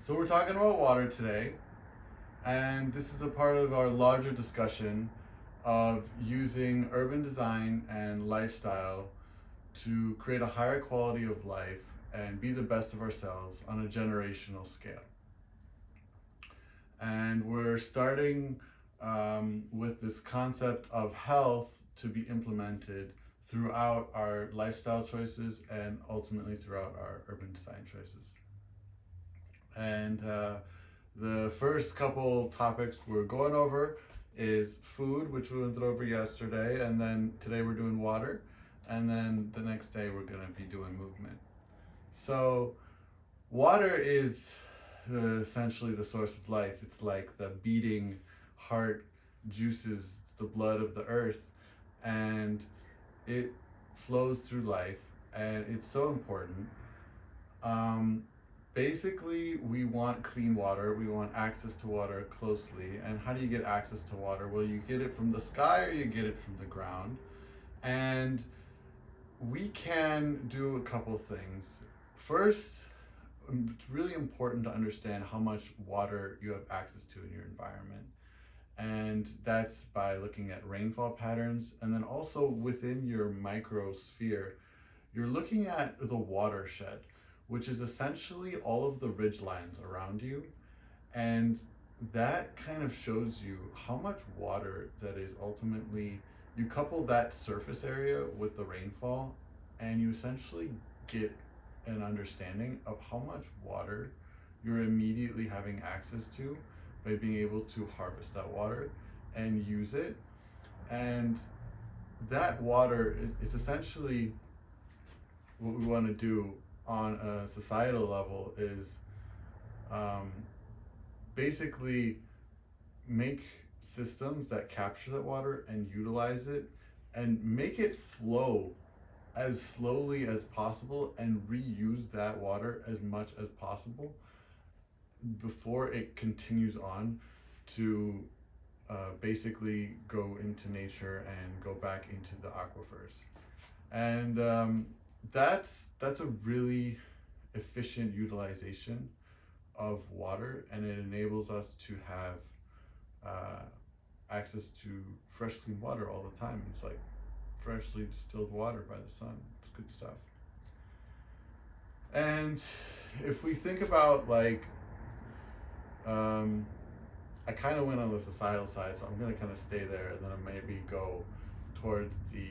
So we're talking about water today, and this is a part of our larger discussion of using urban design and lifestyle to create a higher quality of life and be the best of ourselves on a generational scale. And we're starting with this concept of health to be implemented throughout our lifestyle choices and ultimately throughout our urban design choices. And the first couple topics we're going over is food, which we went over yesterday, and then today we're doing water, and then the next day we're going to be doing movement. So water is essentially the source of life. It's like the beating heart juices the blood of the earth, and it flows through life, and it's so important. Basically, we want clean water. We want access to water closely. And how do you get access to water? Well, you get it from the sky or you get it from the ground. And we can do a couple things. First, it's really important to understand how much water you have access to in your environment. And that's by looking at rainfall patterns. And then also within your microsphere, you're looking at the watershed, which is essentially all of the ridge lines around you. And that kind of shows you how much water that is ultimately, you couple that surface area with the rainfall, and you essentially get an understanding of how much water you're immediately having access to by being able to harvest that water and use it. And that water is essentially what we want to do on a societal level is basically make systems that capture that water and utilize it and make it flow as slowly as possible and reuse that water as much as possible before it continues on to basically go into nature and go back into the aquifers. And that's a really efficient utilization of water, and it enables us to have access to fresh clean water all the time. It's like freshly distilled water by the sun. It's good stuff. And if we think about like I kind of went on the societal side, so I'm going to kind of stay there, and then I maybe go towards the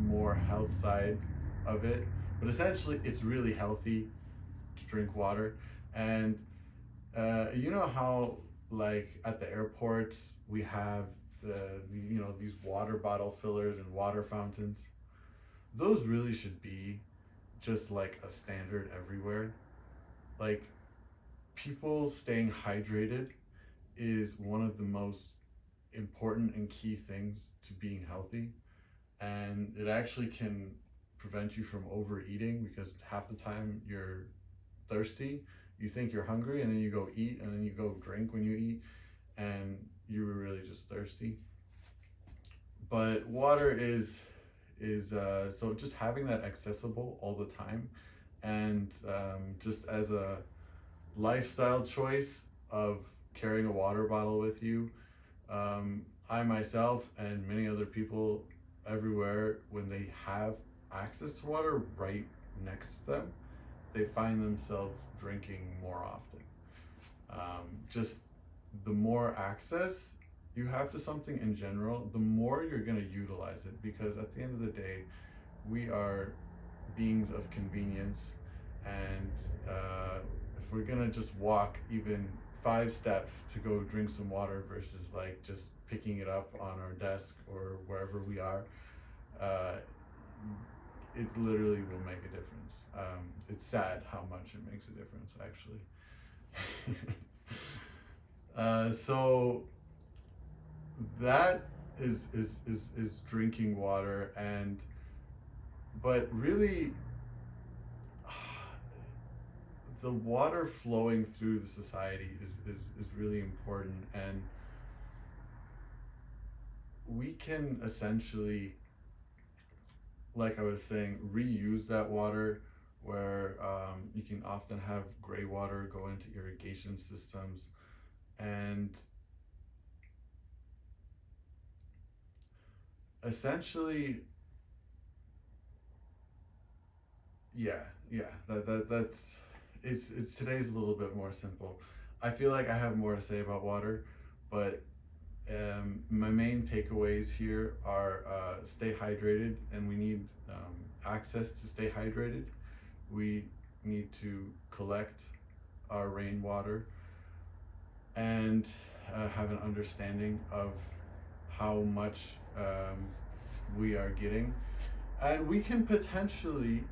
more health side of it. But essentially, it's really healthy to drink water. And you know how like at the airports we have these water bottle fillers and water fountains? Those really should be just like a standard everywhere. Like, people staying hydrated is one of the most important and key things to being healthy. And it actually can prevent you from overeating, because half the time you're thirsty, you think you're hungry, and then you go eat, and then you go drink when you eat, and you were really just thirsty. But water is so just having that accessible all the time, and just as a lifestyle choice of carrying a water bottle with you, I myself and many other people everywhere, when they have access to water right next to them, they find themselves drinking more often. Just the more access you have to something in general, the more you're going to utilize it, because at the end of the day, we are beings of convenience. And if we're going to just walk even 5 steps to go drink some water versus like just picking it up on our desk or wherever we are, it literally will make a difference. It's sad how much it makes a difference, actually. So that is drinking water, but really the water flowing through the society is really important. And we can essentially, like I was saying, reuse that water where you can often have gray water go into irrigation systems. And essentially, yeah, that's it's today's a little bit more simple. I feel like I have more to say about water, but my main takeaways here are stay hydrated, and we need access to stay hydrated. We need to collect our rainwater and have an understanding of how much we are getting. And we can potentially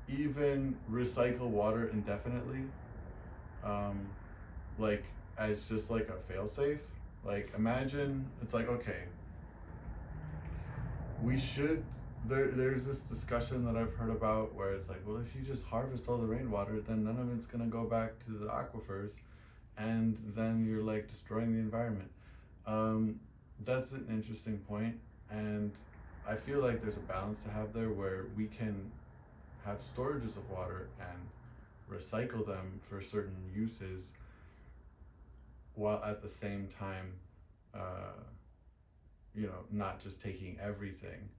even recycle water indefinitely, um, like as just like a failsafe. Like imagine it's like, okay, we should there's this discussion that I've heard about where it's like, well, if you just harvest all the rainwater, then none of it's gonna go back to the aquifers, and then you're like destroying the environment. That's an interesting point, and I feel like there's a balance to have there where we can have storages of water and recycle them for certain uses, while at the same time, not just taking everything.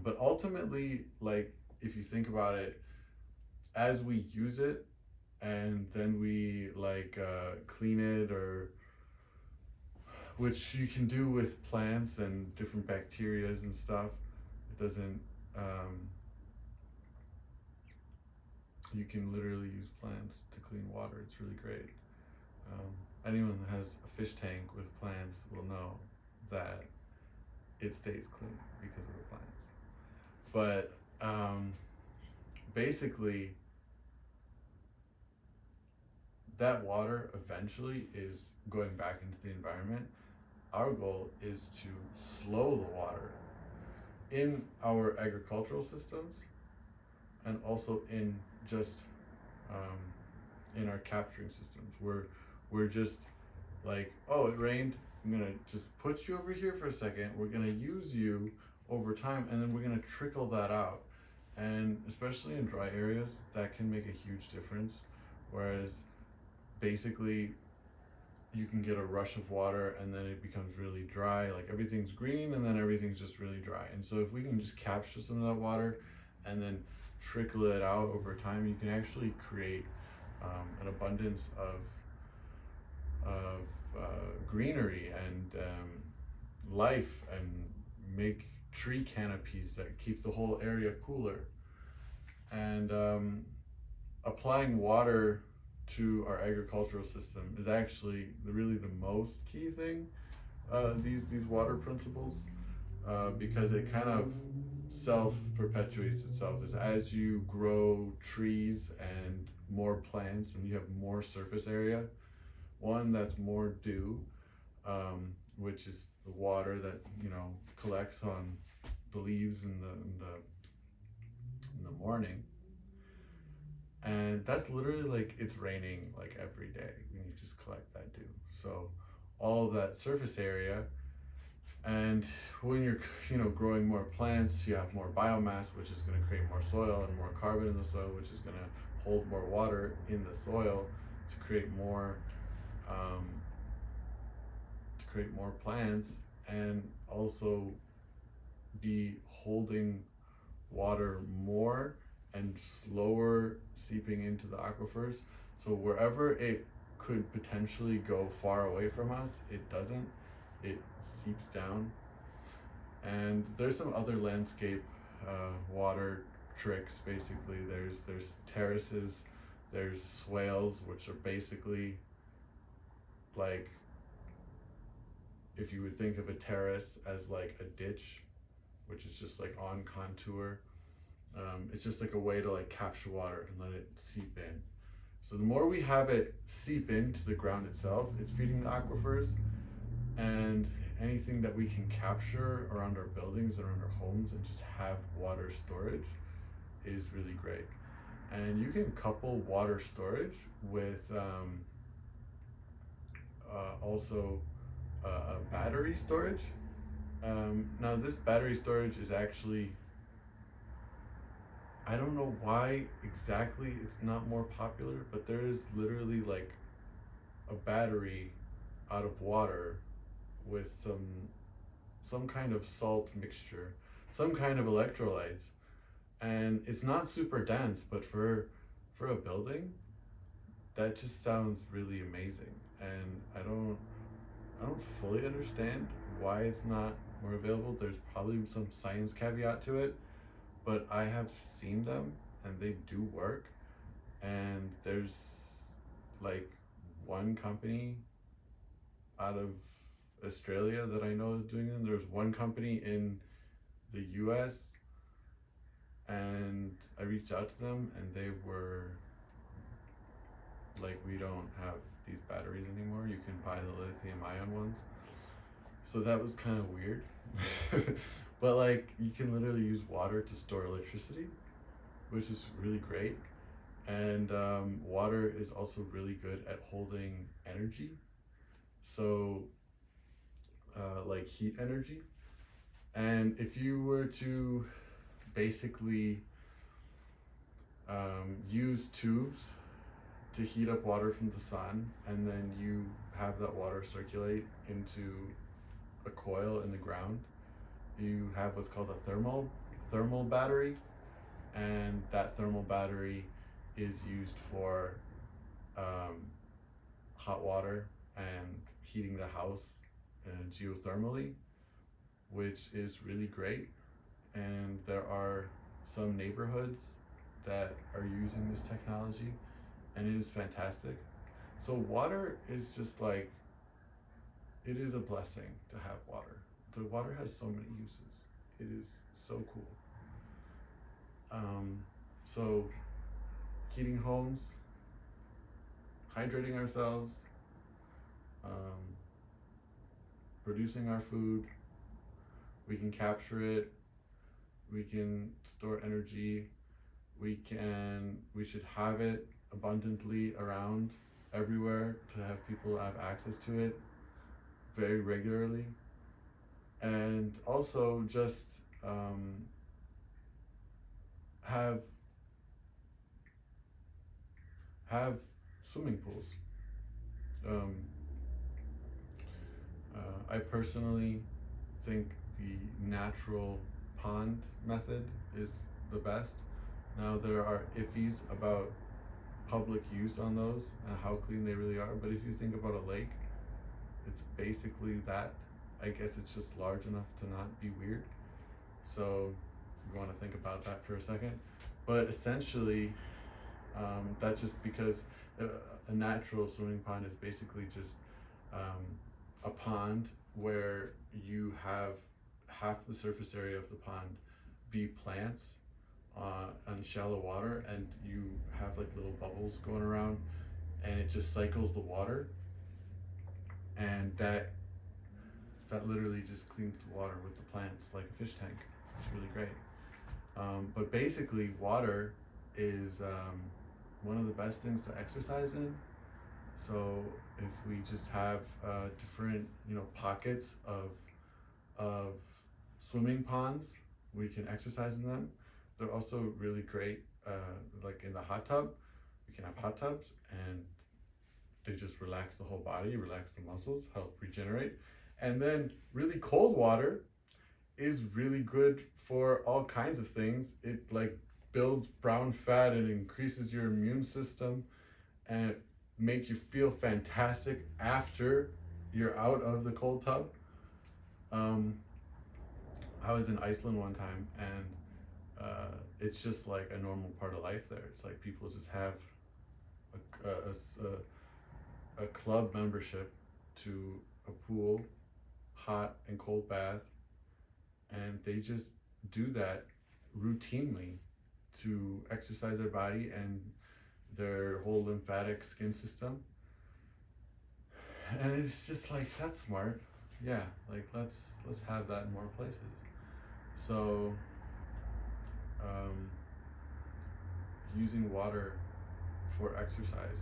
But ultimately, like, if you think about it, as we use it and then we like clean it, or which you can do with plants and different bacterias and stuff, it doesn't, you can literally use plants to clean water. It's really great. Anyone that has a fish tank with plants will know that it stays clean because of the plants. But basically, that water eventually is going back into the environment. Our goal is to slow the water in our agricultural systems, and also in just in our capturing systems. We're just like, oh, it rained, I'm gonna just put you over here for a second, we're gonna use you over time, and then we're gonna trickle that out. And especially in dry areas, that can make a huge difference. Whereas basically you can get a rush of water and then it becomes really dry, like everything's green and then everything's just really dry. And so if we can just capture some of that water and then trickle it out over time, you can actually create an abundance of greenery and life, and make tree canopies that keep the whole area cooler. And applying water to our agricultural system is actually really the most key thing. These water principles, because it kind of self-perpetuates itself. As you grow trees and more plants and you have more surface area, one, that's more dew, which is the water that collects on the leaves in the morning, and that's literally like it's raining like every day when you just collect that dew. So all of that surface area, and when you're growing more plants, you have more biomass, which is going to create more soil and more carbon in the soil, which is going to hold more water in the soil to create more plants, and also be holding water more and slower seeping into the aquifers. So wherever it could potentially go far away from us, it doesn't. It seeps down. And there's some other landscape water tricks. Basically, there's terraces, there's swales, which are basically like, if you would think of a terrace as like a ditch, which is just like on contour. It's just like a way to like capture water and let it seep in. So the more we have it seep into the ground itself, it's feeding the aquifers, and anything that we can capture around our buildings and around our homes and just have water storage is really great. And you can couple water storage with also battery storage. Now this battery storage is actually I don't know why exactly it's not more popular, but there is literally like a battery out of water with some kind of salt mixture, some kind of electrolytes, and it's not super dense, but for a building, that just sounds really amazing. And I don't fully understand why it's not more available. There's probably some science caveat to it, but I have seen them and they do work. And there's like one company out of Australia that I know is doing them. There's one company in the US, and I reached out to them and they were like, we don't have these batteries anymore. You can buy the lithium ion ones. So that was kind of weird. But like, you can literally use water to store electricity, which is really great. And water is also really good at holding energy. So, like heat energy. And if you were to basically use tubes to heat up water from the sun, and then you have that water circulate into a coil in the ground, you have what's called a thermal battery, and that thermal battery is used for hot water and heating the house geothermally, which is really great. And there are some neighborhoods that are using this technology, and it is fantastic. So water is just like, it is a blessing to have water. The water has so many uses. It is so cool. So heating homes, hydrating ourselves, producing our food, we can capture it, we can store energy, we should have it abundantly around everywhere to have people have access to it very regularly. And also just have swimming pools. I personally think the natural pond method is the best. Now there are iffies about public use on those and how clean they really are, but if you think about a lake, it's basically that. I guess it's just large enough to not be weird. So if you want to think about that for a second. But essentially, that's just because a natural swimming pond is basically just a pond where you have half the surface area of the pond be plants on shallow water, and you have like little bubbles going around, and it just cycles the water, and that literally just cleans the water with the plants like a fish tank. It's really great. But basically, water is one of the best things to exercise in. So if we just have different, pockets of swimming ponds, we can exercise in them. They're also really great, like in the hot tub. We can have hot tubs, and they just relax the whole body, relax the muscles, help regenerate. And then really cold water is really good for all kinds of things. It like builds brown fat and increases your immune system, and it makes you feel fantastic after you're out of the cold tub. I was in Iceland one time, and it's just like a normal part of life there. It's like people just have a club membership to a pool, hot and cold bath, and they just do that routinely to exercise their body and their whole lymphatic skin system. And it's just like, that's smart. Yeah, like let's have that in more places. So using water for exercise,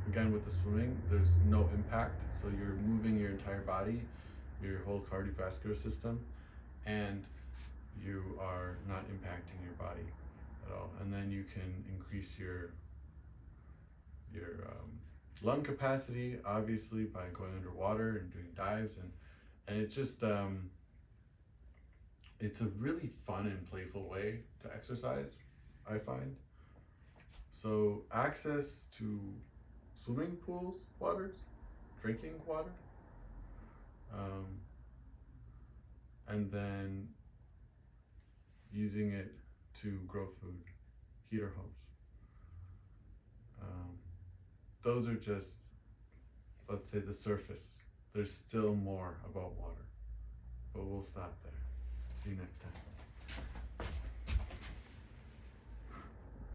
again with the swimming, there's no impact, so you're moving your entire body, your whole cardiovascular system, and you are not impacting your body at all. And then you can increase your lung capacity, obviously, by going underwater and doing dives, and it just it's a really fun and playful way to exercise, I find. So access to swimming pools, waters, drinking water, um, and then using it to grow food, heater hose. Those are just, let's say, the surface. There's still more about water, but we'll stop there. See you next time.